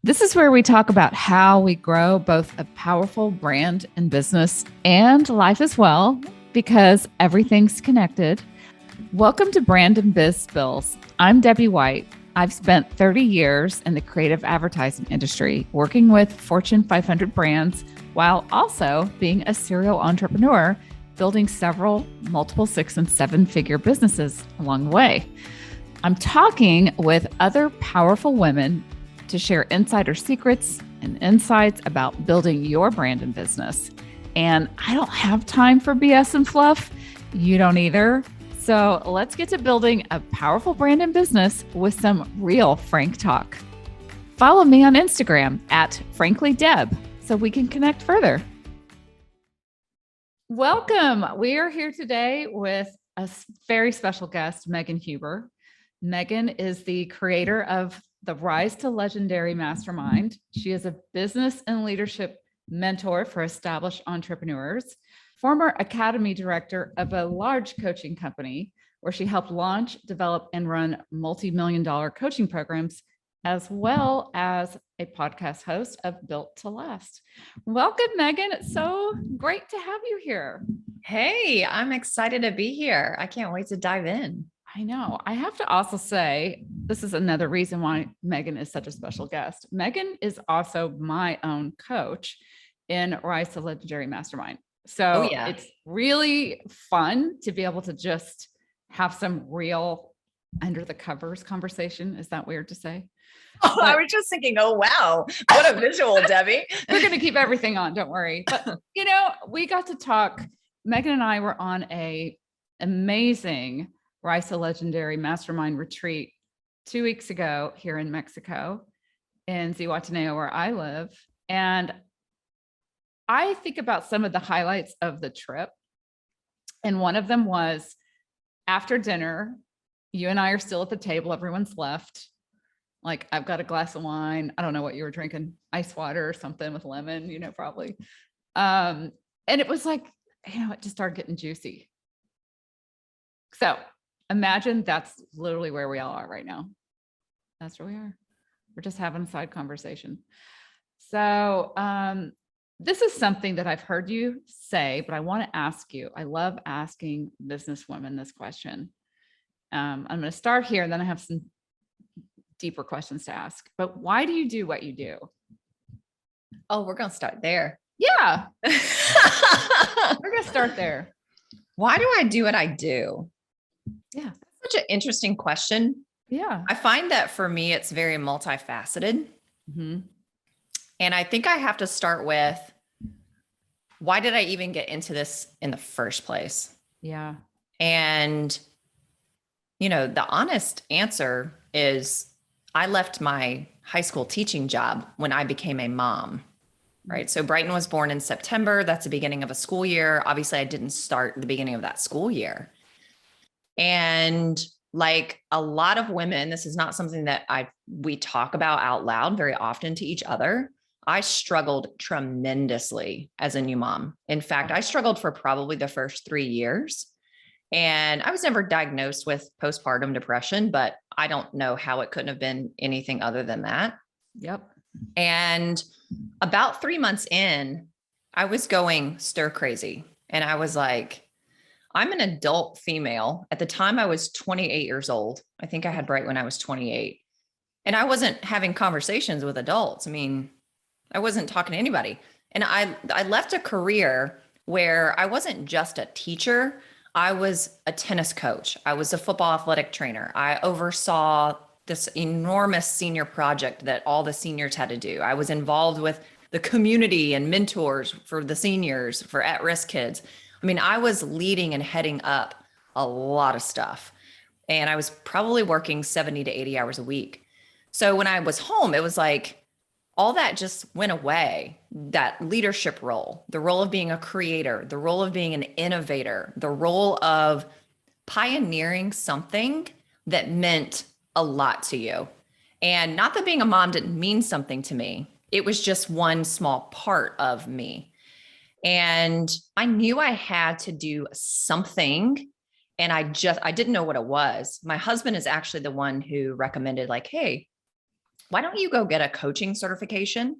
This is where we talk about how we grow both a powerful brand and business and life as well, because everything's connected. Welcome to Brand and Biz Spills. I'm Debbie White. I've spent 30 years in the creative advertising industry, working with Fortune 500 brands while also being a serial entrepreneur, building several multiple 6- and 7-figure businesses along the way. I'm talking with other powerful women to share insider secrets and insights about building your brand and business. And I don't have time for BS and fluff. You don't either. So let's get to building a powerful brand and business with some real frank talk. Follow me on Instagram at FranklyDeb so we can connect further. Welcome. We are here today with a very special guest, Megan Huber. Megan is the creator of the Rise to Legendary Mastermind. She is a business and leadership mentor for established entrepreneurs, former academy director of a large coaching company where she helped launch, develop, and run multi-million-dollar coaching programs, as well as a podcast host of Built to Last. Welcome, Megan. It's so great to have you here. Hey, I'm excited to be here. I can't wait to dive in. I know. I have to also say, this is another reason why Megan is such a special guest. Megan is also my own coach in Rise to Legendary Mastermind. So It's really fun to be able to just have some real under the covers conversation. Is that weird to say? Oh, I was just thinking, oh, wow, what a visual, Debbie. We're going to keep everything on. Don't worry. But, we got to talk. Megan and I were on a amazing Rise to Legendary Mastermind retreat 2 weeks ago here in Mexico, in Zihuatanejo, where I live. And I think about some of the highlights of the trip. And one of them was after dinner, you and I are still at the table. Everyone's left. Like, I've got a glass of wine. I don't know what you were drinking, ice water or something with lemon, probably. And it was like, it just started getting juicy. So imagine that's literally where we all are right now. That's where we are. We're just having a side conversation. So this is something that I've heard you say, but I want to ask you. I love asking businesswomen this question. I'm going to start here, and then I have some deeper questions to ask. But why do you do what you do? Oh, we're going to start there. Yeah. We're going to start there. Why do I do what I do? Yeah. That's such an interesting question. Yeah. I find that for me, it's very multifaceted. Mm-hmm. And I think I have to start with, why did I even get into this in the first place? Yeah. And, the honest answer is I left my high school teaching job when I became a mom, right? So Brighton was born in September. That's the beginning of a school year. Obviously, I didn't start the beginning of that school year. And like a lot of women, this is not something that we talk about out loud very often to each other. I struggled tremendously as a new mom. In fact, I struggled for probably the first 3 years. And I was never diagnosed with postpartum depression, but I don't know how it couldn't have been anything other than that. Yep. And about 3 months in, I was going stir crazy. And I was like, I'm an adult female. At the time I was 28 years old. I think I had Bright when I was 28. And I wasn't having conversations with adults. I mean, I wasn't talking to anybody. And I left a career where I wasn't just a teacher. I was a tennis coach. I was a football athletic trainer. I oversaw this enormous senior project that all the seniors had to do. I was involved with the community and mentors for the seniors, for at-risk kids. I mean, I was leading and heading up a lot of stuff. And I was probably working 70 to 80 hours a week. So when I was home, it was like, all that just went away. That leadership role, the role of being a creator, the role of being an innovator, the role of pioneering something that meant a lot to you. And not that being a mom didn't mean something to me. It was just one small part of me. And I knew I had to do something. And I didn't know what it was. My husband is actually the one who recommended, like, hey, why don't you go get a coaching certification?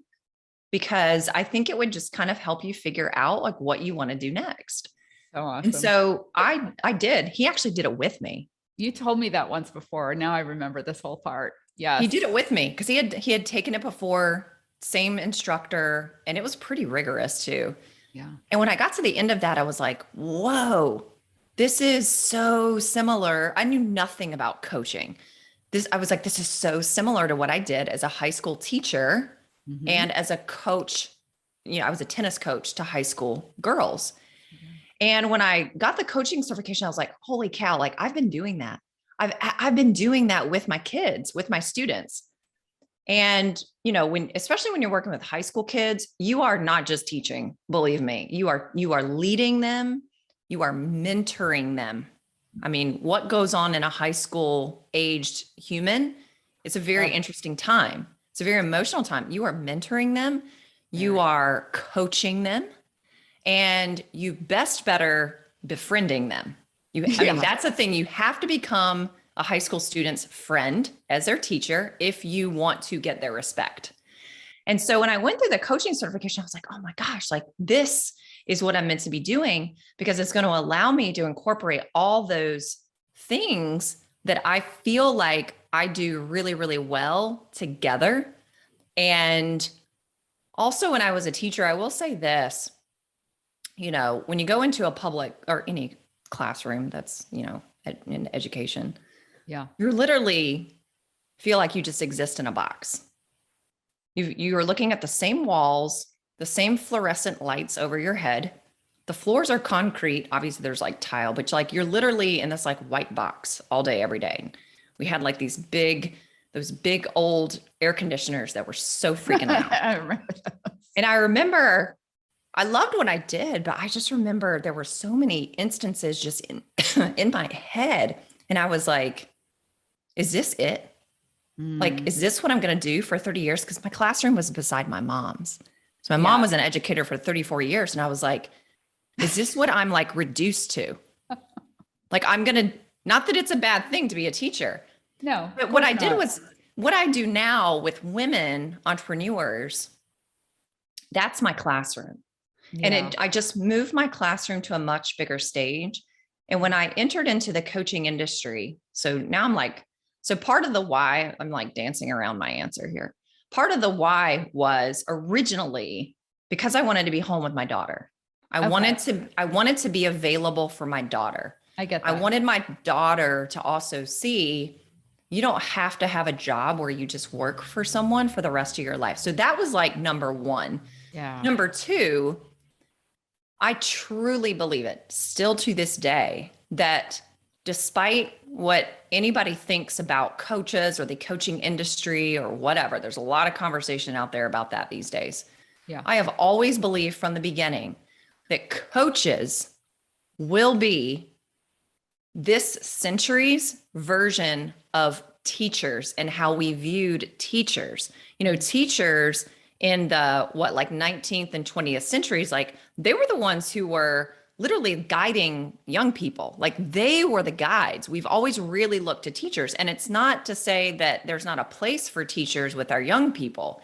Because I think it would just kind of help you figure out like what you want to do next. So And awesome. so I did. He actually did it with me. You told me that once before. Now I remember this whole part. Yes. He did it with me because he had taken it before, same instructor, and it was pretty rigorous too. Yeah. And when I got to the end of that, I was like, whoa, this is so similar. I knew nothing about coaching. I was like, this is so similar to what I did as a high school teacher Mhm. and as a coach. I was a tennis coach to high school girls. And when I got the coaching certification, I was like, holy cow, like I've been doing that. I've been doing that with my kids, with my students. And, especially when you're working with high school kids, you are not just teaching, believe me, you are leading them. You are mentoring them. I mean, what goes on in a high school aged human? It's a very interesting time. It's a very emotional time. You are mentoring them. You are coaching them, and you better befriending them. I mean, that's the thing. You have to become a high school student's friend as their teacher if you want to get their respect. And so when I went through the coaching certification, I was like, oh my gosh, like this is what I'm meant to be doing, because it's going to allow me to incorporate all those things that I feel like I do really, really well together. And also when I was a teacher, I will say this, when you go into a public or any classroom that's, in education, you're literally feel like you just exist in a box. You're looking at the same walls, the same fluorescent lights over your head. The floors are concrete. Obviously there's like tile, but like you're literally in this like white box all day, every day. We had like those big old air conditioners that were so freaking loud. I remember those. And I remember I loved what I did, but I just remember there were so many instances just in my head. And I was like, is this it? Like, is this what I'm going to do for 30 years? Because my classroom was beside my mom's. So my mom was an educator for 34 years. And I was like, is this what I'm like reduced to? Like, not that it's a bad thing to be a teacher. No. But what I did was what I do now with women entrepreneurs, that's my classroom. Yeah. And I just moved my classroom to a much bigger stage. And when I entered into the coaching industry, so now I'm like, so part of the why, I'm like dancing around my answer here. Part of the why was originally because I wanted to be home with my daughter. I wanted to be available for my daughter. I get that. I wanted my daughter to also see you don't have to have a job where you just work for someone for the rest of your life. So that was like number one. Yeah. Number two, I truly believe it still to this day that despite what anybody thinks about coaches or the coaching industry or whatever, there's a lot of conversation out there about that these days. Yeah. I have always believed from the beginning that coaches will be this century's version of teachers and how we viewed teachers. Teachers in the 19th and 20th centuries, like they were the ones who were literally guiding young people. Like they were the guides. We've always really looked to teachers. And it's not to say that there's not a place for teachers with our young people,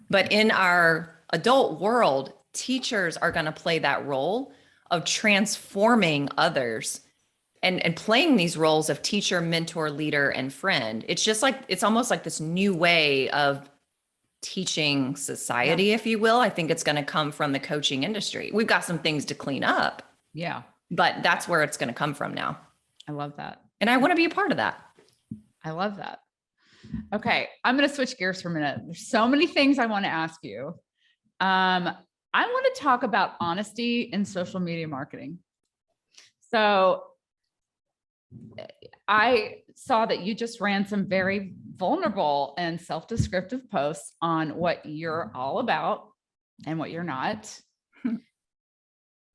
but in our adult world, teachers are going to play that role of transforming others and playing these roles of teacher, mentor, leader, and friend. It's just like, it's almost like this new way of teaching society, if you will. I think it's going to come from the coaching industry. We've got some things to clean up. Yeah. But that's where it's going to come from now. I love that. And I want to be a part of that. I love that. Okay. I'm going to switch gears for a minute. There's so many things I want to ask you. I want to talk about honesty in social media marketing. So I saw that you just ran some very vulnerable and self-descriptive posts on what you're all about and what you're not.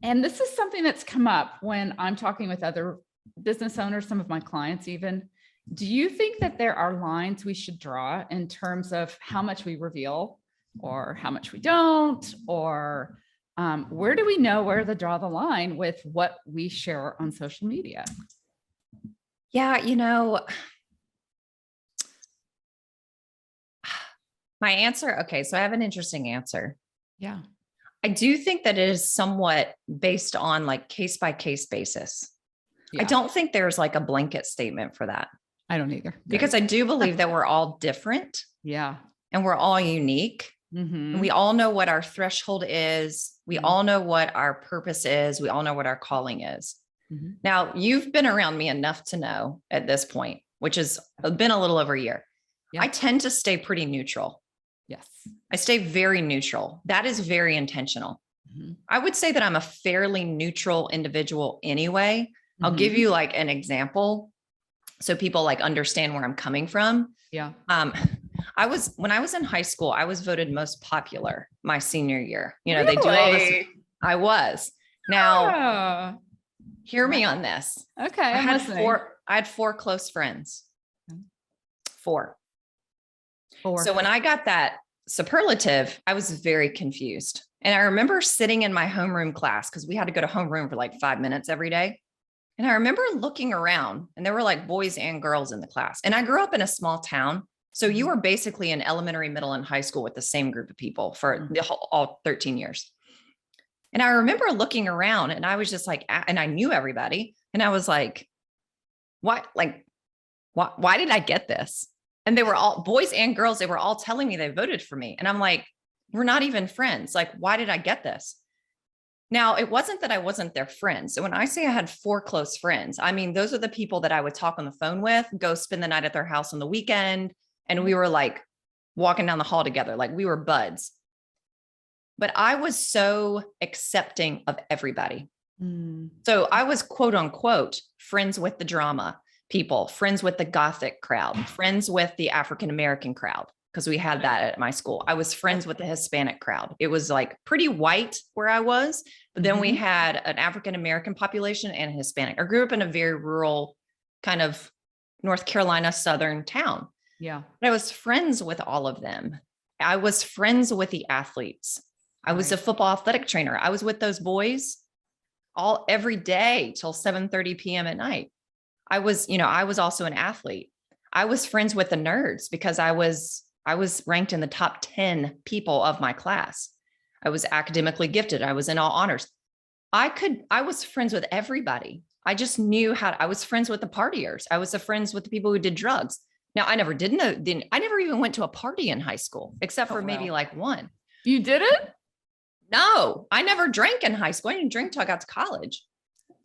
And this is something that's come up when I'm talking with other business owners, some of my clients even. Do you think that there are lines we should draw in terms of how much we reveal or how much we don't, or where do we know where to draw the line with what we share on social media? Yeah, My answer. Okay. So I have an interesting answer. Yeah. I do think that it is somewhat based on like case by case basis. I Yeah. don't think there's like a blanket statement for that I don't either. because I do believe that we're all different Yeah. and we're all unique. Mm-hmm. And we all know what our threshold is. We all know what our purpose is. We all know what our calling is. Mm-hmm. Now, you've been around me enough to know at this point, which has been a little over a year. Yeah. I tend to stay pretty neutral. Yes. I stay very neutral. That is very intentional. Mm-hmm. I would say that I'm a fairly neutral individual anyway. I'll give Mm-hmm. you like an example so people like understand where I'm coming from. Yeah. When I was in high school, I was voted most popular my senior year. You know, they do all this. Really? I was. Now, Oh, hear me on this. okay. I I'm had listening. I had four close friends. Okay. Four. Four. So when I got that superlative, I was very confused. And I remember sitting in my homeroom class because we had to go to homeroom for like 5 minutes every day. And I remember looking around and there were like boys and girls in the class. And I grew up in a small town. So you were basically in elementary, middle, and high school with the same group of people for the whole, all 13 years. And I remember looking around and I was just like, and I knew everybody. And I was like, why did I get this? And they were all boys and girls. They were all telling me they voted for me. And I'm like, we're not even friends. Like, why did I get this? Now, it wasn't that I wasn't their friend. So when I say I had four close friends, I mean, those are the people that I would talk on the phone with, go spend the night at their house on the weekend. And we were like walking down the hall together, like we were buds. But I was so accepting of everybody. So I was quote unquote friends with the drama people, friends with the Gothic crowd, friends with the African-American crowd, because we had that at my school. I was friends with the Hispanic crowd. It was like pretty white where I was, but then we had an African-American population and a Hispanic. I grew up in a very rural kind of North Carolina, Southern town. Yeah. But I was friends with all of them. I was friends with the athletes. I was a football athletic trainer. I was with those boys every day till 7:30 p.m. at night. I was also an athlete. I was friends with the nerds because I was ranked in the top 10 people of my class. I was academically gifted. I was in all honors. I was friends with everybody. I just knew I was friends with the partiers. I was friends with the people who did drugs. Now I never I never even went to a party in high school, except for maybe like one. You did it? No, I never drank in high school. I didn't drink till I got to college.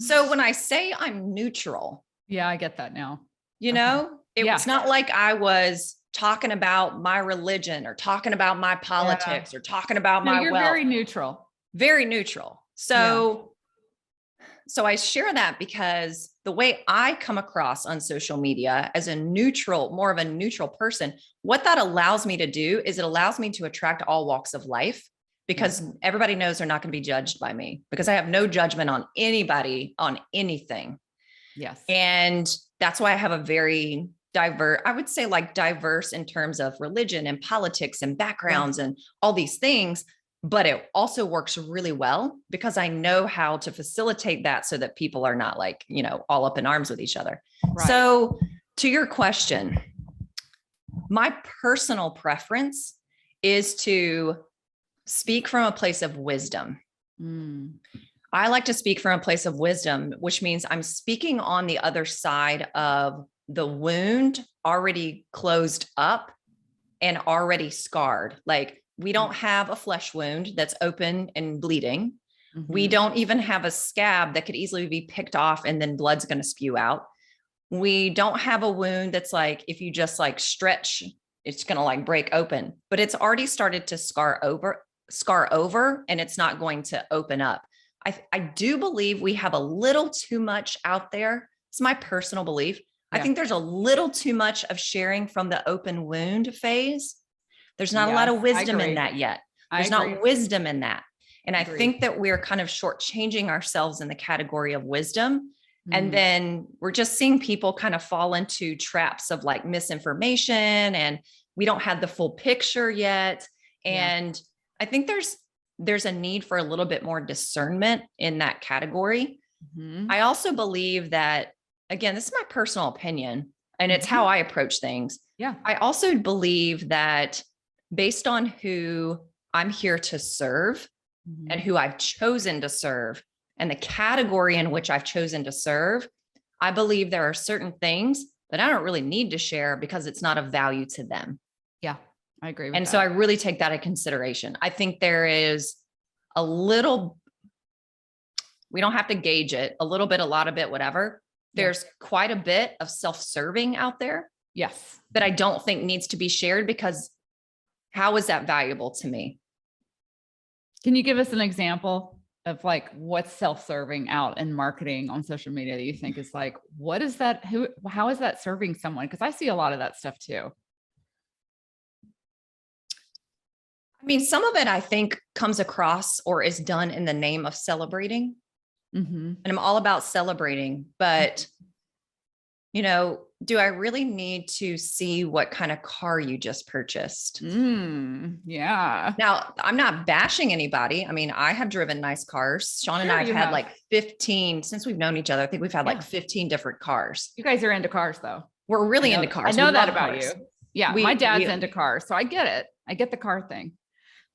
So when I say I'm neutral, yeah, I get that now. It's not like I was talking about my religion or talking about my politics or talking about my you're wealth. Very neutral. Very neutral. So I share that because the way I come across on social media as more of a neutral person, what that allows me to do is it allows me to attract all walks of life because everybody knows they're not going to be judged by me because I have no judgment on anybody on anything. Yes. And that's why I have a very diverse in terms of religion and politics and backgrounds and all these things. But it also works really well because I know how to facilitate that so that people are not like, all up in arms with each other. Right. So to your question, my personal preference is to speak from a place of wisdom. I like to speak from a place of wisdom, which means I'm speaking on the other side of the wound already closed up and already scarred. Like we don't have a flesh wound that's open and bleeding. We don't even have a scab that could easily be picked off and then blood's going to spew out. We don't have a wound that's like, if you just like stretch, it's going to like break open, but it's already started to scar over and it's not going to open up. I do believe we have a little too much out there. It's my personal belief. I think there's a little too much of sharing from the open wound phase. There's not a lot of wisdom in that yet. There's not wisdom in that. And I think that we're kind of shortchanging ourselves in the category of wisdom. And then we're just seeing people kind of fall into traps of like misinformation and we don't have the full picture yet. And I think there's a need for a little bit more discernment in that category. I also believe that, again, this is my personal opinion and it's how I approach things. Yeah. I also believe that based on who I'm here to serve and who I've chosen to serve and the category in which I've chosen to serve, I believe there are certain things that I don't really need to share because it's not of value to them. Yeah, I agree with And that. so I really take that into consideration. I think there is a little, we don't have to gauge it, a little bit, a lot of it, whatever. There's quite a bit of self-serving out there. Yes. That I don't think needs to be shared, because how is that valuable to me? Can you give us an example of like what's self-serving out in marketing on social media that you think is like, what is that? How is that serving someone? Because I see a lot of that stuff too. I mean, some of it I think comes across or is done in the name of celebrating. And I'm all about celebrating, but you know, do I really need to see what kind of car you just purchased? Yeah. Now, I'm not bashing anybody. I mean, I have driven nice cars. Sean and I have had like 15 since we've known each other. I think we've had like 15 different cars. You guys are into cars though. We're really into cars. I know that about you. Yeah. My dad's we, into cars. So I get it. I get the car thing,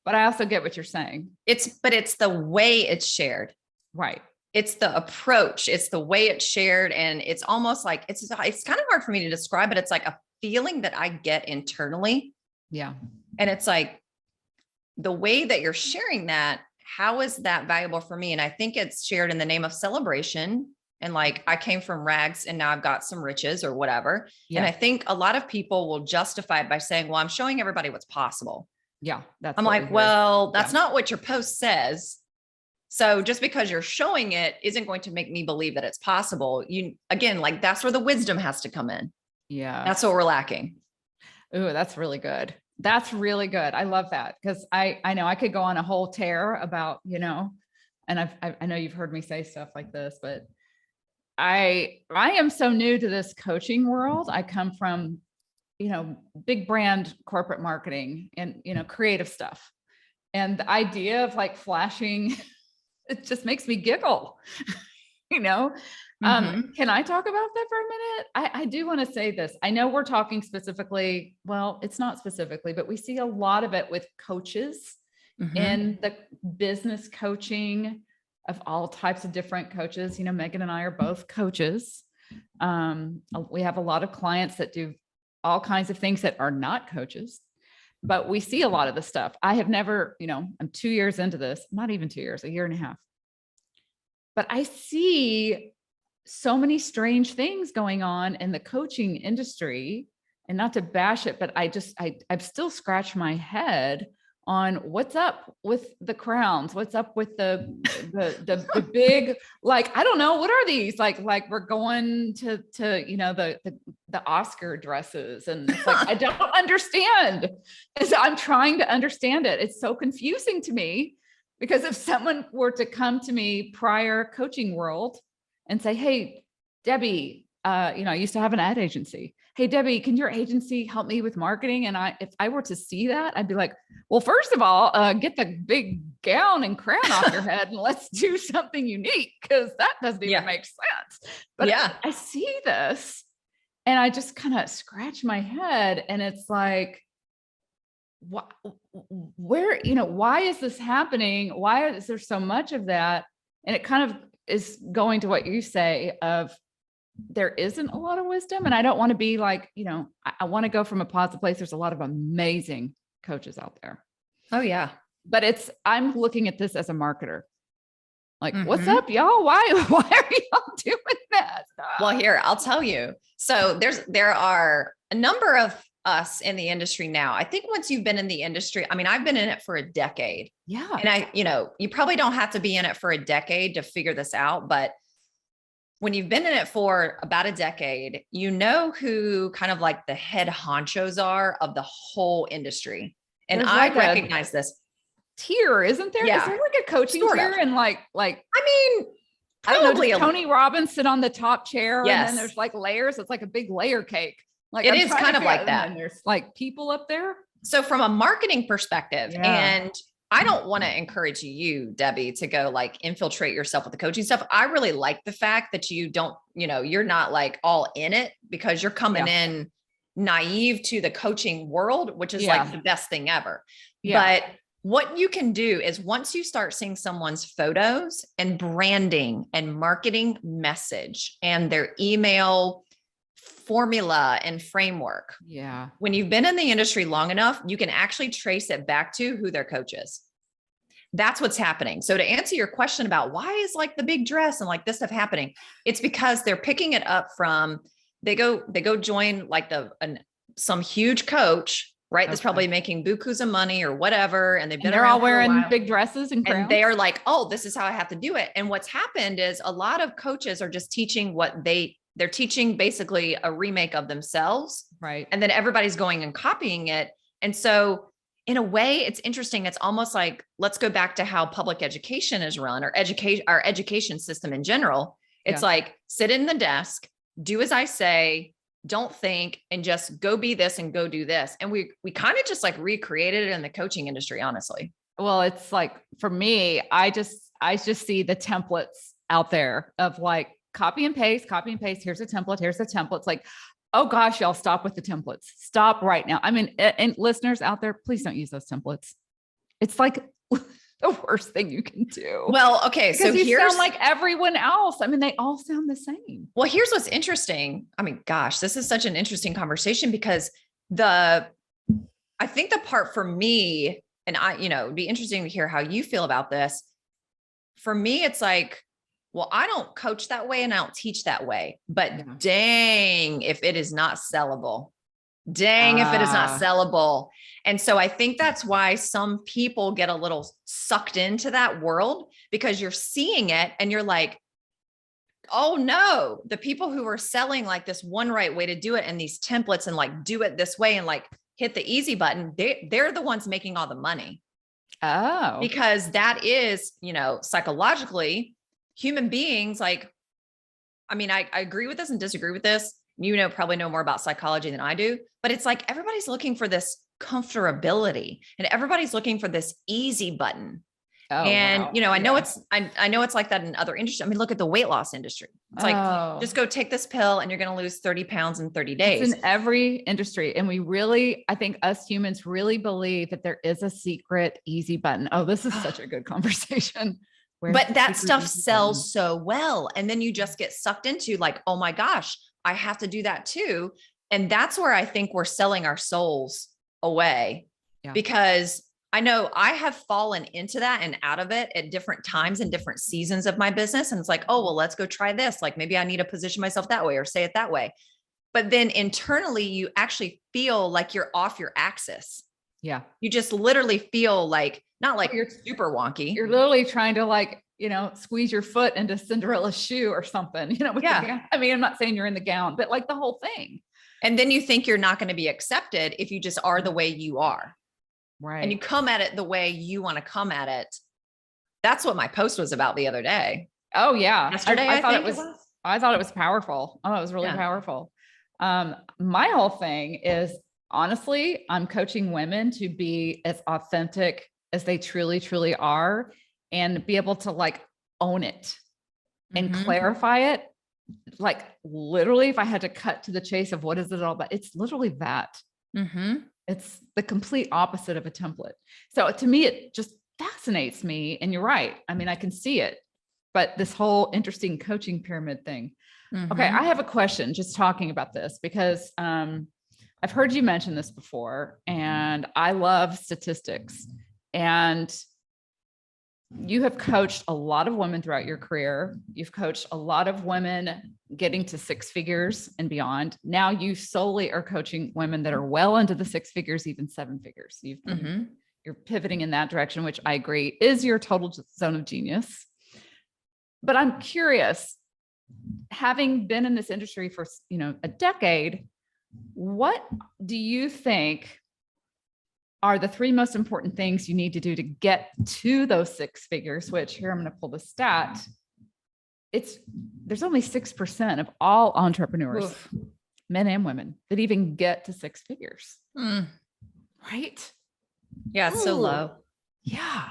but I also get what you're saying. It's the way it's shared. Right. It's the approach. It's the way it's shared. And it's almost like, it's kind of hard for me to describe, but it's like a feeling that I get internally. Yeah. And it's like the way that you're sharing that, how is that valuable for me? And I think it's shared in the name of celebration. And like, I came from rags and now I've got some riches or whatever. Yeah. And I think a lot of people will justify it by saying, well, I'm showing everybody what's possible. Yeah. I'm like, well, that's not what your post says. So just because you're showing it isn't going to make me believe that it's possible. You, again, like that's where the wisdom has to come in. Yeah. That's what we're lacking. Ooh, that's really good. That's really good. I love that. Cause I know I could go on a whole tear about, you know, and I know you've heard me say stuff like this, but I am so new to this coaching world. I come from, you know, big brand corporate marketing and, you know, creative stuff. And the idea of like flashing, it just makes me giggle, you know? Can I talk about that for a minute? I do want to say this. I know we're talking specifically, well, it's not specifically, but we see a lot of it with coaches in the business coaching of all types of different coaches. You know, Megan and I are both coaches. We have a lot of clients that do all kinds of things that are not coaches. But we see a lot of the stuff. I have never, you know, I'm 2 years into this, not even 2 years, a year and a half. But I see so many strange things going on in the coaching industry, and not to bash it, but I've still scratched my head on what's up with the crowns, what's up with the big, like, I don't know, what are these? Like we're going to, you know, the Oscar dresses. And it's like, I don't understand. And so I'm trying to understand it. It's so confusing to me, because if someone were to come to me prior coaching world and say, hey, Debbie, you know, I used to have an ad agency. Hey, Debbie, can your agency help me with marketing? And if I were to see that, I'd be like, well, first of all, get the big gown and crown off your head and let's do something unique, because that doesn't even make sense. But I see this and I just kind of scratch my head, and it's like, where, you know, why is this happening? Why is there so much of that? And it kind of is going to what you say of, there isn't a lot of wisdom. And I don't want to be like, you know, I want to go from a positive place. There's a lot of amazing coaches out there. Oh yeah. But I'm looking at this as a marketer. Like, what's up, y'all? Why are y'all doing that? Well, here, I'll tell you. So there are a number of us in the industry now. I think once you've been in the industry, I mean, I've been in it for a decade. Yeah. And you know, you probably don't have to be in it for a decade to figure this out, but when you've been in it for about a decade, you know who kind of like the head honchos are of the whole industry. And I recognize this tier, isn't there? Yeah. Is there like a coaching tier? And like, I mean, probably I don't know, Tony Robbins sit on the top chair, yes. And then there's like layers. It's like a big layer cake. Like it is kind of like that. And there's like people up there. So from a marketing perspective, and I don't want to encourage you, Debbie, to go like infiltrate yourself with the coaching stuff. I really like the fact that you don't, you know, you're not like all in it, because you're coming in naive to the coaching world, which is like the best thing ever. Yeah. But what you can do is once you start seeing someone's photos and branding and marketing message and their email formula and framework. Yeah. When you've been in the industry long enough, you can actually trace it back to who their coach is. That's what's happening. So to answer your question about why is like the big dress and like this stuff happening, it's because they're picking it up from, they go join like some huge coach, right? That's probably making bukus of money or whatever. And they're all wearing big dresses and crowns. And they are like, oh, this is how I have to do it. And what's happened is a lot of coaches are just teaching they're teaching basically a remake of themselves. Right. And then everybody's going and copying it. And so in a way, it's interesting. It's almost like, let's go back to how public education is run, or our education system in general. It's like, sit in the desk, do as I say, don't think, and just go be this and go do this. And we kind of just like recreated it in the coaching industry, honestly. Well, it's like, for me, I just see the templates out there of like copy and paste. Here's a template. Here's a template. It's like, oh gosh, y'all, stop with the templates. Stop right now. I mean, and listeners out there, please don't use those templates. It's like the worst thing you can do. Well, okay. So you sound like everyone else. I mean, they all sound the same. Well, here's what's interesting. I mean, gosh, this is such an interesting conversation because I think the part for me, and it'd be interesting to hear how you feel about this. For me, it's like, well, I don't coach that way and I don't teach that way, but dang, if it is not sellable, if it is not sellable. And so I think that's why some people get a little sucked into that world, because you're seeing it and you're like, oh no, the people who are selling like this one right way to do it and these templates and like do it this way and like hit the easy button, they're the ones making all the money. Oh, because that is, psychologically, human beings, like, I mean, I agree with this and disagree with this. You probably know more about psychology than I do, but it's like, everybody's looking for this comfortability and everybody's looking for this easy button. Oh, and, wow. I know it's like that in other industries. I mean, look at the weight loss industry. It's like, just go take this pill and you're going to lose 30 pounds in 30 days. It's in every industry. And I think us humans really believe that there is a secret easy button. Oh, this is such a good conversation. But that stuff sells so well. And then you just get sucked into like, oh my gosh, I have to do that too. And that's where I think we're selling our souls away, because I know I have fallen into that and out of it at different times and different seasons of my business. And it's like, oh, well, let's go try this. Like maybe I need to position myself that way or say it that way. But then internally, you actually feel like you're off your axis. Yeah. You just literally feel like, not like you're super wonky. You're literally trying to like, squeeze your foot into Cinderella's shoe or something, with the gown. I mean, I'm not saying you're in the gown, but like the whole thing. And then you think you're not going to be accepted if you just are the way you are. Right. And you come at it the way you want to come at it. That's what my post was about the other day. Oh yeah. Yesterday, I thought it was powerful. Oh, it was really powerful. My whole thing is, honestly, I'm coaching women to be as authentic as they truly, truly are, and be able to like own it and clarify it. Like literally, if I had to cut to the chase of what is it all about, it's literally that. It's the complete opposite of a template. So to me, it just fascinates me. And you're right. I mean, I can see it, but this whole interesting coaching pyramid thing. Okay. I have a question just talking about this, because I've heard you mention this before, and I love statistics. And you have coached a lot of women throughout your career. You've coached a lot of women getting to six figures and beyond. Now you solely are coaching women that are well into the six figures, even seven figures. You're pivoting in that direction, which I agree is your total zone of genius. But I'm curious, having been in this industry for, a decade, what do you think are the three most important things you need to do to get to those six figures, which here, I'm going to pull the stat. There's only 6% of all entrepreneurs, men and women, that even get to six figures. Right? Yeah. It's so low. Yeah.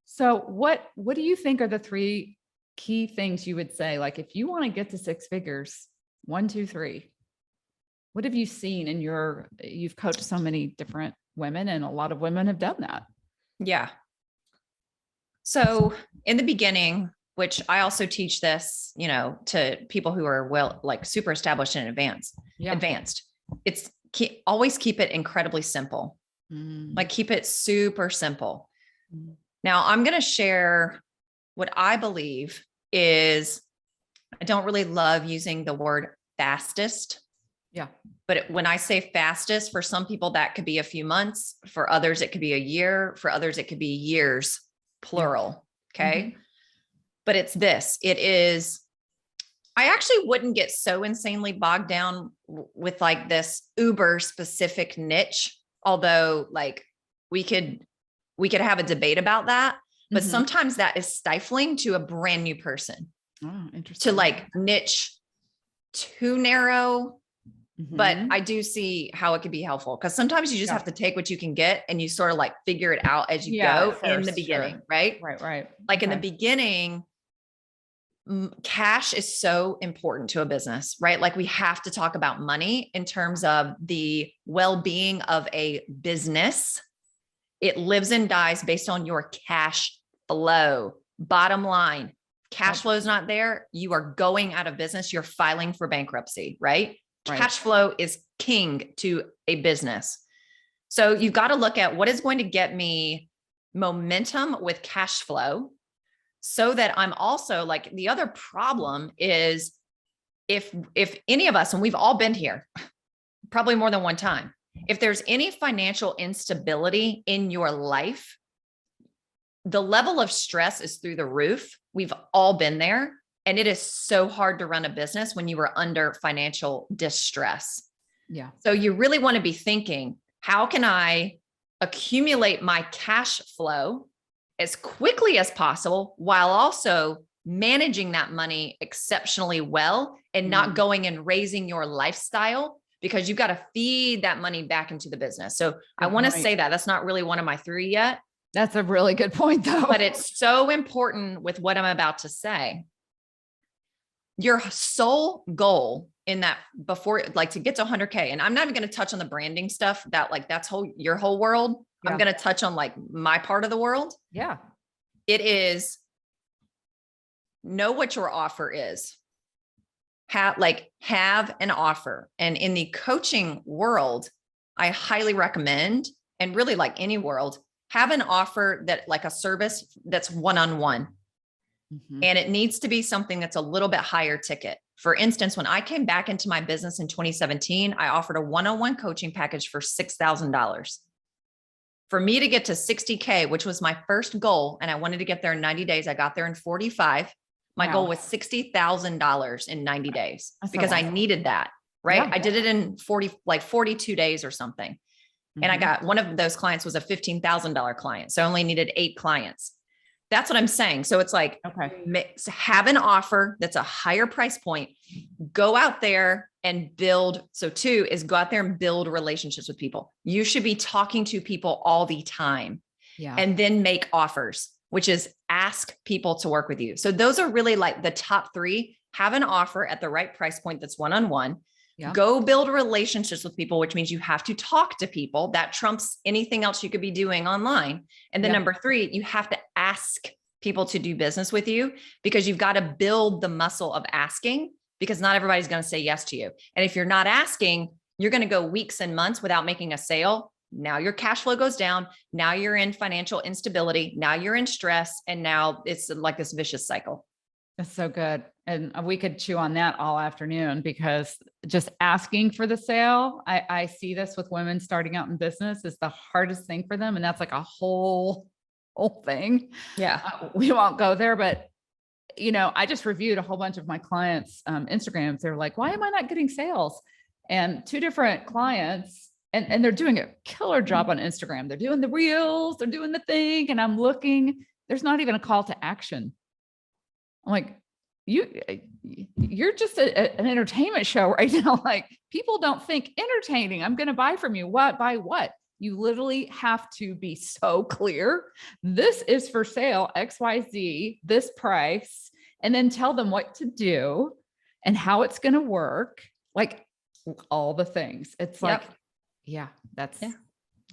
So what do you think are the three key things you would say? Like, if you want to get to six figures, 1, 2, 3, What have you seen in you've coached so many different women, and a lot of women have done that. Yeah. So in the beginning, which I also teach this, to people who are like super established and advanced, it's always keep it incredibly simple. Like keep it super simple. Now I'm going to share what I believe is, I don't really love using the word fastest. Yeah. But when I say fastest, for some people that could be a few months, for others it could be a year, for others it could be years, plural. Yeah. Okay. But it is, I actually wouldn't get so insanely bogged down with like this uber specific niche, although like we could have a debate about that, but sometimes that is stifling to a brand new person. Oh, interesting. To like niche too narrow. But I do see how it could be helpful, because sometimes you just have to take what you can get and you sort of like figure it out as you go in the beginning, right? Right. Like in the beginning, cash is so important to a business, right? Like we have to talk about money in terms of the well-being of a business. It lives and dies based on your cash flow. Bottom line, cash flow is not there, you are going out of business. You're filing for bankruptcy, right? Cash flow is king to a business. So you've got to look at what is going to get me momentum with cash flow, so that I'm also like, the other problem is if any of us, and we've all been here probably more than one time, if there's any financial instability in your life, the level of stress is through the roof. We've all been there. And it is so hard to run a business when you are under financial distress. Yeah. So you really want to be thinking, how can I accumulate my cash flow as quickly as possible while also managing that money exceptionally well and not going and raising your lifestyle, because you've got to feed that money back into the business. So I want to say that's not really one of my three yet. That's a really good point though. But it's so important with what I'm about to say. Your sole goal in that, before, like to get to 100K, and I'm not even going to touch on the branding stuff, that like that's your whole world. Yeah. I'm going to touch on like my part of the world. Yeah. It is, know what your offer is. Have an offer. And in the coaching world, I highly recommend, and really like any world, have an offer that like a service that's one-on-one. And it needs to be something that's a little bit higher ticket. For instance, when I came back into my business in 2017, I offered a one-on-one coaching package for $6,000. For me to get to 60K, which was my first goal, and I wanted to get there in 90 days, I got there in 45. My goal was $60,000 in 90 days because I needed that, right? Yeah. I did it in 42 days or something. And I got, one of those clients was a $15,000 client. So I only needed 8 clients. That's what I'm saying. So it's like, have an offer that's a higher price point, go out there and build. So 2 is go out there and build relationships with people. You should be talking to people all the time, and then make offers, which is ask people to work with you. So those are really like the top 3. Have an offer at the right price point that's one-on-one. Go build relationships with people, which means you have to talk to people. That trumps anything else you could be doing online. And then number 3, you have to ask people to do business with you, because you've got to build the muscle of asking, because not everybody's going to say yes to you. And if you're not asking, you're going to go weeks and months without making a sale. Now your cash flow goes down. Now you're in financial instability. Now you're in stress. And now it's like this vicious cycle. That's so good. And we could chew on that all afternoon, because just asking for the sale, I see this with women starting out in business, is the hardest thing for them. And that's like a whole thing. Yeah. We won't go there, but I just reviewed a whole bunch of my clients' Instagrams. They're like, why am I not getting sales? And 2 different clients, and they're doing a killer job on Instagram. They're doing the reels, they're doing the thing. And I'm looking, there's not even a call to action. I'm like, you're just an entertainment show right now. Like, people don't think entertaining. I'm going to buy from you. What? Buy what? You literally have to be so clear. This is for sale, XYZ, this price, and then tell them what to do and how it's going to work. Like, all the things. It's Yep. like, yeah, that's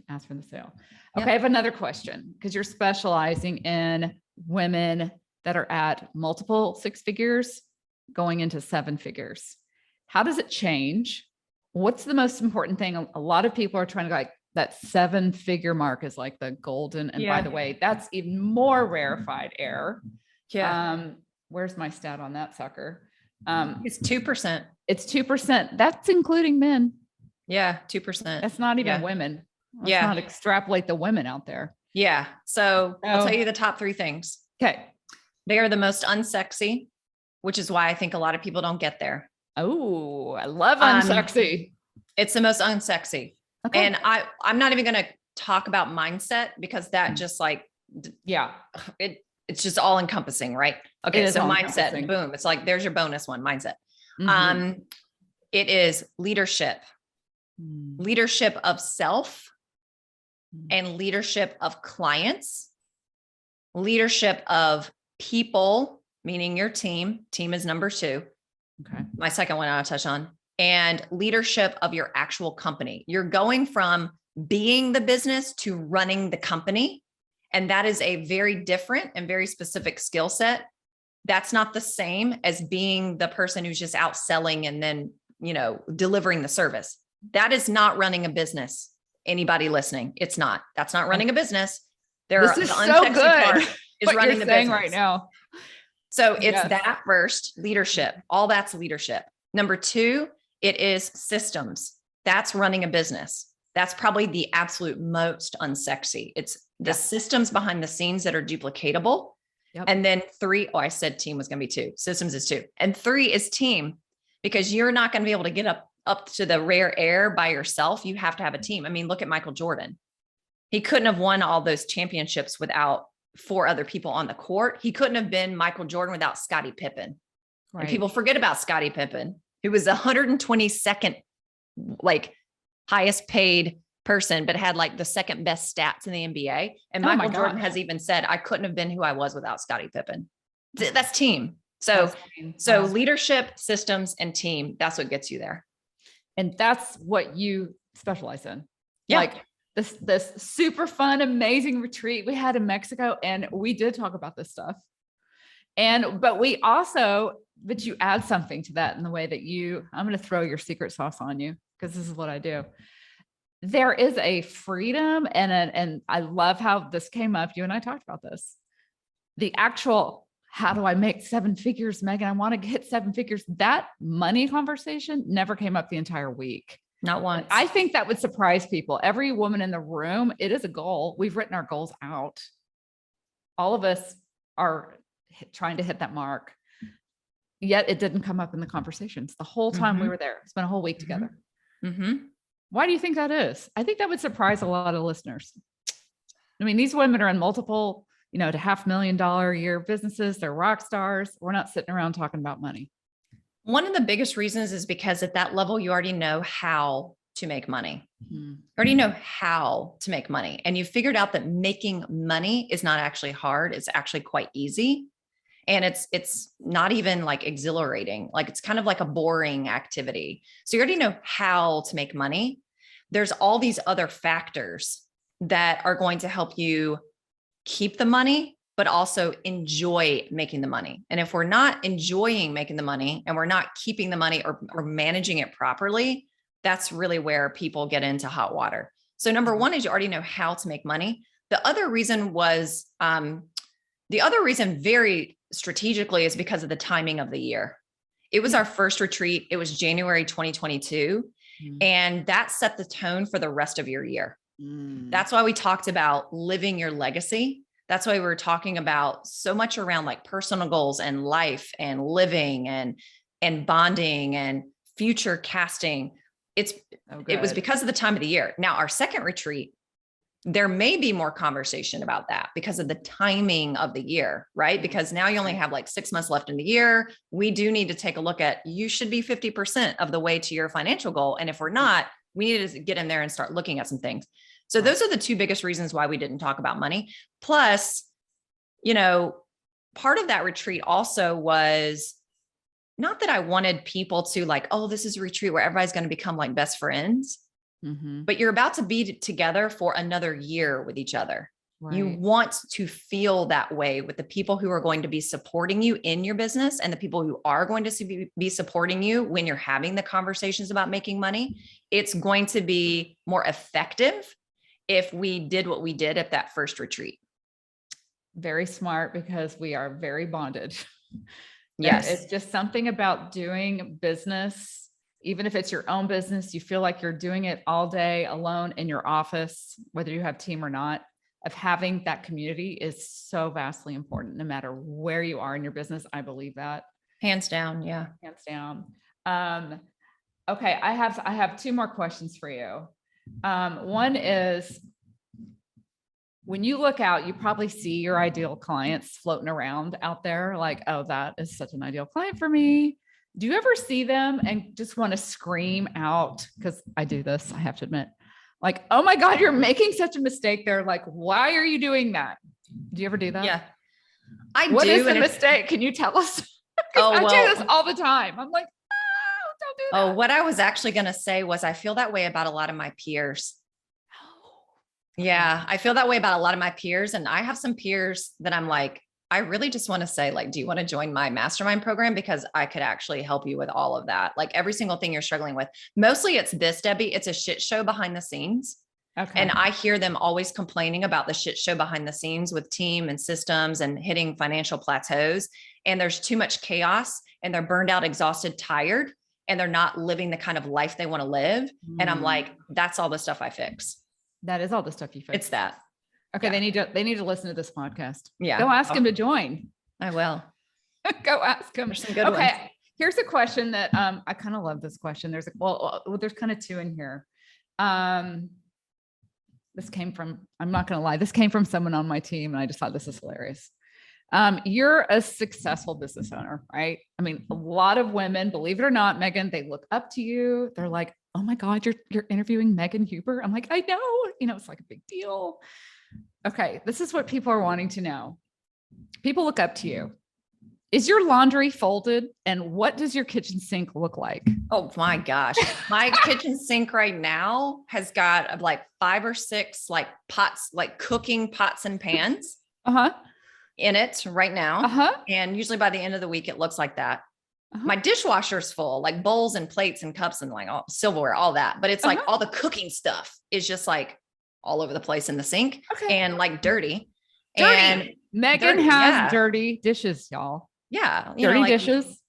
ask for the sale. Yep. Okay. I have another question because you're specializing in women that are at multiple six figures going into seven figures. How does it change? What's the most important thing? A lot of people are trying to go like that seven figure mark is like the golden. And by the way, that's even more rarefied air. Yeah. Where's my stat on that sucker? It's 2%. It's 2%. That's including men. Yeah. 2%. That's not even women. Let's not extrapolate the women out there. Yeah. So I'll tell you the top 3 things. Okay. They are the most unsexy, which is why I think a lot of people don't get there. Oh, I love unsexy. It's the most unsexy. Okay. And I'm not even going to talk about mindset because that just like, it's just all encompassing, right? Okay. So mindset, boom. It's like, there's your bonus one, mindset. Mm-hmm. It is leadership, leadership of self and leadership of clients, leadership of people, meaning your team. Team is number 2. Okay. My second one I'll touch on, and leadership of your actual company. You're going from being the business to running the company. And that is a very different and very specific skill set. That's not the same as being the person who's just out selling and then, delivering the service. That is not running a business. Anybody listening? It's not. That's not running a business. This is so good. Is running the business right now. So it's that first, leadership. All that's leadership. Number 2, it is systems. That's running a business. That's probably the absolute most unsexy. It's the systems behind the scenes that are duplicatable. Yep. And then 3, I said team was going to be 2. Systems is 2. And 3 is team, because you're not going to be able to get up to the rare air by yourself. You have to have a team. I mean, look at Michael Jordan. He couldn't have won all those championships without 4 other people on the court. He couldn't have been Michael Jordan without Scottie Pippen. Right. And people forget about Scottie Pippen, who was the 122nd, highest paid person, but had the second best stats in the NBA. And Michael Jordan has even said, I couldn't have been who I was without Scottie Pippen. That's team. So leadership, systems, and team, that's what gets you there. And that's what you specialize in. Yeah. This super fun, amazing retreat we had in Mexico. And we did talk about this stuff. But you add something to that in the way that I'm going to throw your secret sauce on you, because this is what I do. There is a freedom and I love how this came up. You and I talked about this. The actual, how do I make 7 figures, Megan? I want to hit 7 figures. That money conversation never came up the entire week. Not once. I think that would surprise people. Every woman in the room, it is a goal. We've written our goals out. All of us are trying to hit that mark. Yet it didn't come up in the conversations the whole time we were there. Spent a whole week together. Mm-hmm. Why do you think that is? I think that would surprise a lot of listeners. I mean, these women are in multiple, to $500,000 a year businesses. They're rock stars. We're not sitting around talking about money. One of the biggest reasons is because at that level, you already know how to make money. You already know how to make money. And you figured out that making money is not actually hard. It's actually quite easy. And it's not even exhilarating. It's kind of like a boring activity. So you already know how to make money. There's all these other factors that are going to help you keep the money, but also enjoy making the money. And if we're not enjoying making the money and we're not keeping the money or managing it properly, that's really where people get into hot water. So number 1 is you already know how to make money. The other reason very strategically is because of the timing of the year. It was our first retreat. It was January 2022. And that set the tone for the rest of your year. That's why we talked about living your legacy. That's why we were talking about so much around personal goals and life and living and bonding and future casting. It was because of the time of the year. Now, our second retreat, there may be more conversation about that because of the timing of the year, right? Because now you only have 6 months left in the year. We do need to take a look at, you should be 50% of the way to your financial goal. And if we're not, we need to get in there and start looking at some things. So those are the 2 biggest reasons why we didn't talk about money. Plus, part of that retreat also was not that I wanted people to like, oh, this is a retreat where everybody's going to become like best friends, but you're about to be together for another year with each other. Right. You want to feel that way with the people who are going to be supporting you in your business and the people who are going to be supporting you when you're having the conversations about making money. It's going to be more effective if we did what we did at that first retreat. Very smart, because we are very bonded. Yes. It's just something about doing business, even if it's your own business, you feel like you're doing it all day alone in your office, whether you have team or not, of having that community is so vastly important, no matter where you are in your business. I believe that. Hands down. Yeah. Hands down. Okay. I have two more questions for you. One is, when you look out, you probably see your ideal clients floating around out there like, oh, that is such an ideal client for me. Do you ever see them and just want to scream out? Because I do this, I have to admit, like, oh my God, you're making such a mistake there. Like, why are you doing that? Do you ever do that? Yeah, What is the mistake? Can you tell us? I do this all the time. I'm like, oh, don't do that. Oh, what I was actually going to say was I feel that way about a lot of my peers. Yeah, I feel that way about a lot of my peers. And I have some peers that I'm like, I really just want to say, like, do you want to join my mastermind program? Because I could actually help you with all of that. Like every single thing you're struggling with. Mostly it's this, Debbie, it's a shit show behind the scenes. Okay. And I hear them always complaining about the shit show behind the scenes with team and systems and hitting financial plateaus. And there's too much chaos and they're burned out, exhausted, tired, and they're not living the kind of life they want to live. And I'm like, that's all the stuff I fix. That is all the stuff you fix. It's that. Okay. Yeah. They need to listen to this podcast. Yeah. Go ask him to join. I will. Go ask him. There's some good ones. Here's a question that, I kind of love this question. There's there's kind of two in here. This came from, I'm not going to lie, this came from someone on my team. And I just thought this is hilarious. You're a successful business owner, right? I mean, a lot of women, believe it or not, Megan, they look up to you. They're like, oh my God, you're interviewing Megan Huber. I'm like, I know, it's like a big deal. Okay. This is what people are wanting to know. People look up to you. Is your laundry folded? And what does your kitchen sink look like? Oh my gosh. My kitchen sink right now has got like 5 or 6 like pots, like cooking pots and pans in it right now. And usually by the end of the week, it looks like that. My dishwasher's full, like bowls and plates and cups and like all silverware, all that. But it's like all the cooking stuff is just like all over the place in the sink and like dirty. And Megan has dirty dishes, y'all. Yeah. Dirty dishes.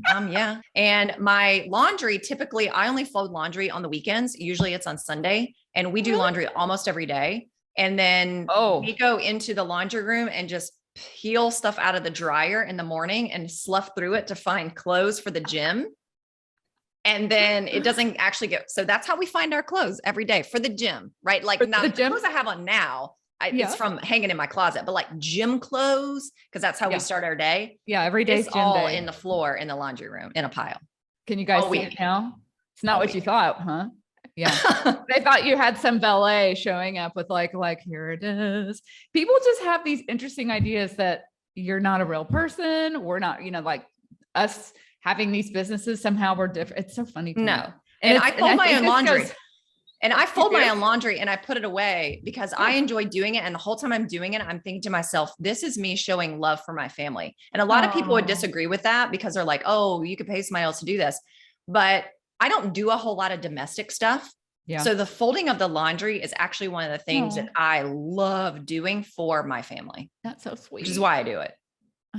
Yeah. And my laundry, typically I only fold laundry on the weekends. Usually it's on Sunday and we do laundry almost every day. And then we go into the laundry room and just peel stuff out of the dryer in the morning and slough through it to find clothes for the gym. And then it doesn't actually get, so that's how we find our clothes every day for the gym, right? Like now the clothes I have on now, it's from hanging in my closet, but like gym clothes, because that's how we start our day. Yeah. Every day is all in the floor, in the laundry room, in a pile. Can you guys see it now? It's not what you thought, huh? Yeah. They thought you had some valet showing up with like, here it is. People just have these interesting ideas that you're not a real person. We're not, like us having these businesses, somehow we're different. It's so funny. No. And I fold my own laundry. And I fold my own laundry and I put it away because I enjoy doing it. And the whole time I'm doing it, I'm thinking to myself, this is me showing love for my family. And a lot of people would disagree with that because they're like, oh, you could pay somebody else to do this. But I don't do a whole lot of domestic stuff. Yeah. So the folding of the laundry is actually one of the things that I love doing for my family. That's so sweet. Which is why I do it.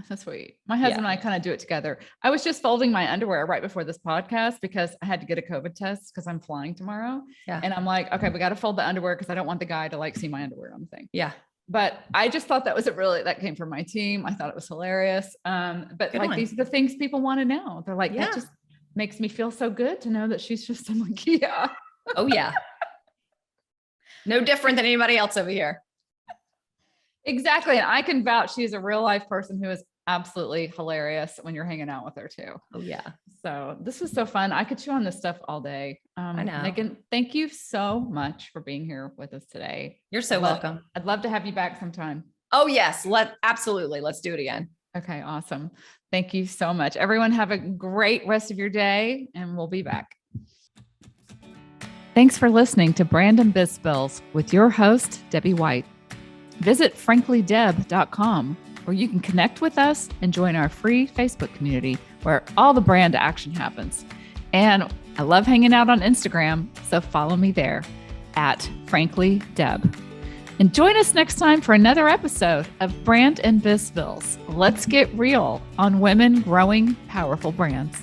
That's sweet. My husband and I kind of do it together. I was just folding my underwear right before this podcast because I had to get a COVID test because I'm flying tomorrow. Yeah. And I'm like, okay, we got to fold the underwear because I don't want the guy to like see my underwear on the thing. Yeah. But I just thought that was that came from my team. I thought it was hilarious. But like these are the things people want to know. They're like, that just makes me feel so good to know that she's just I'm like, yeah. Oh yeah. No different than anybody else over here. Exactly. And I can vouch she's a real life person who is absolutely hilarious when you're hanging out with her too. Oh yeah. So this was so fun. I could chew on this stuff all day. I know. Megan, thank you so much for being here with us today. You're so welcome. I'd love to have you back sometime. Oh yes. Absolutely. Let's do it again. Okay, awesome. Thank you so much. Everyone have a great rest of your day, and we'll be back. Thanks for listening to Brand and Biz Spills with your host, Debbie White. Visit franklydeb.com, where you can connect with us and join our free Facebook community where all the brand action happens. And I love hanging out on Instagram, so follow me there at franklydeb. And join us next time for another episode of Brand and Biz Spills. Let's get real on women growing powerful brands.